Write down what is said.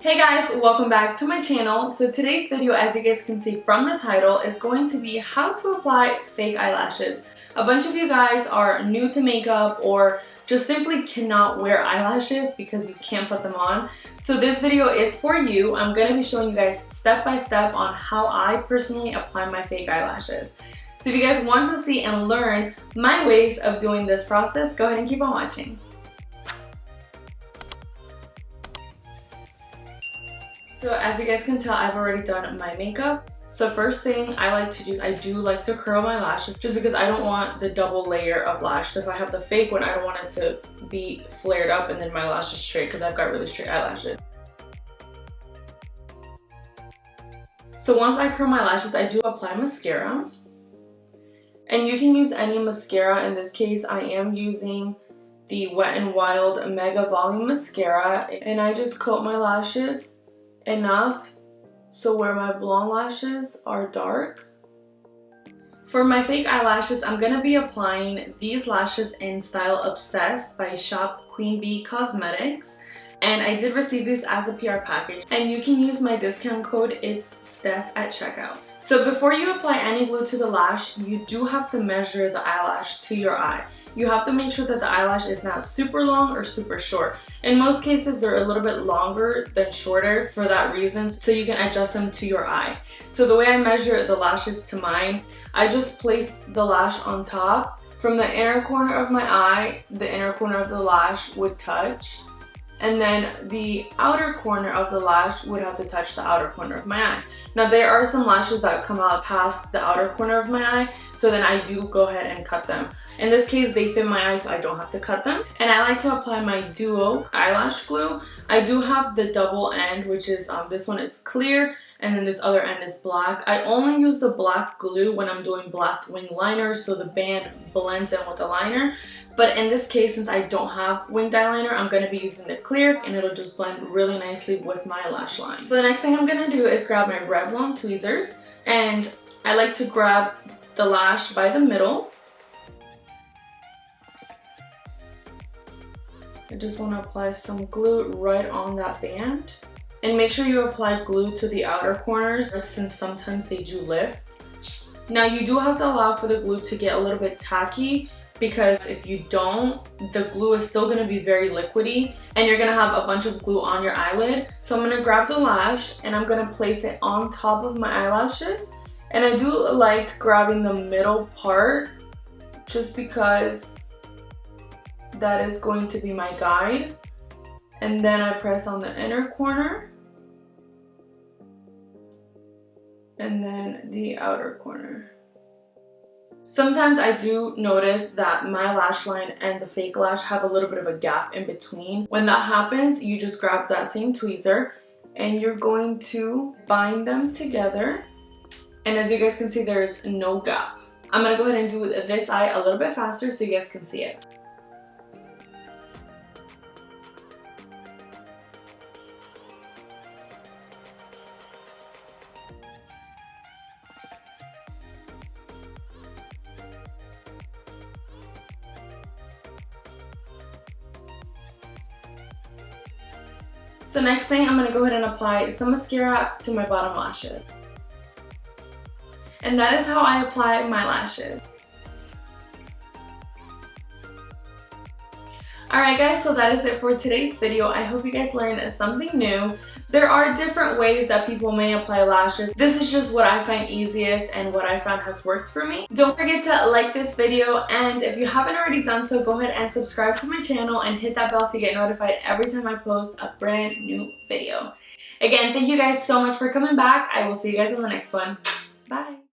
Hey guys, welcome back to my channel. So today's video, as you guys can see from the title, is going to be how to apply fake eyelashes. A bunch of you guys are new to makeup or just simply cannot wear eyelashes because you can't put them on. So this video is for you. I'm going to be showing you guys step by step on how I personally apply my fake eyelashes. So if you guys want to see and learn my ways of doing this process, go ahead and keep on watching. So as you guys can tell, I've already done my makeup. So first thing I like to do is I do like to curl my lashes just because I don't want the double layer of lash. So if I have the fake one, I don't want it to be flared up and then my lashes straight because I've got really straight eyelashes. So once I curl my lashes, I do apply mascara. And you can use any mascara. In this case, I am using the Wet n Wild Mega Volume Mascara. And I just coat my lashes enough so where my blonde lashes are dark. For my fake eyelashes, I'm going to be applying these lashes in style Obsessed by Shopqueenbeecosmetics. And I did receive these as a PR package. And you can use my discount code, it's Steph, at checkout. So before you apply any glue to the lash, you do have to measure the eyelash to your eye. You have to make sure that the eyelash is not super long or super short. In most cases, they're a little bit longer than shorter for that reason, so you can adjust them to your eye. So the way I measure the lashes to mine, I just place the lash on top. From the inner corner of my eye, the inner corner of the lash would touch. And then the outer corner of the lash would have to touch the outer corner of my eye. Now there are some lashes that come out past the outer corner of my eye, so then I do go ahead and cut them. In this case, they fit my eye, so I don't have to cut them. And I like to apply my Duo eyelash glue. I do have the double end, which is, this one is clear, and then this other end is black. I only use the black glue when I'm doing black wing liners, so the band blends in with the liner. But in this case, since I don't have winged eyeliner, I'm going to be using the clear, and it'll just blend really nicely with my lash line. So the next thing I'm going to do is grab my Revlon tweezers, and I like to grab the lash by the middle. I just want to apply some glue right on that band. And make sure you apply glue to the outer corners since sometimes they do lift. Now you do have to allow for the glue to get a little bit tacky because if you don't, the glue is still going to be very liquidy and you're going to have a bunch of glue on your eyelid. So I'm going to grab the lash and I'm going to place it on top of my eyelashes. And I do like grabbing the middle part just because that is going to be my guide. And then I press on the inner corner and then the outer corner. Sometimes I do notice that my lash line and the fake lash have a little bit of a gap in between. When that happens, you just grab that same tweezer and you're going to bind them together. And as you guys can see, there's no gap. I'm going to go ahead and do this eye a little bit faster so you guys can see it. So next thing, I'm going to go ahead and apply some mascara to my bottom lashes. And that is how I apply my lashes. Alright guys, so that is it for today's video. I hope you guys learned something new. There are different ways that people may apply lashes. This is just what I find easiest and what I found has worked for me. Don't forget to like this video, and if you haven't already done so, go ahead and subscribe to my channel and hit that bell so you get notified every time I post a brand new video. Again, thank you guys so much for coming back. I will see you guys in the next one. Bye!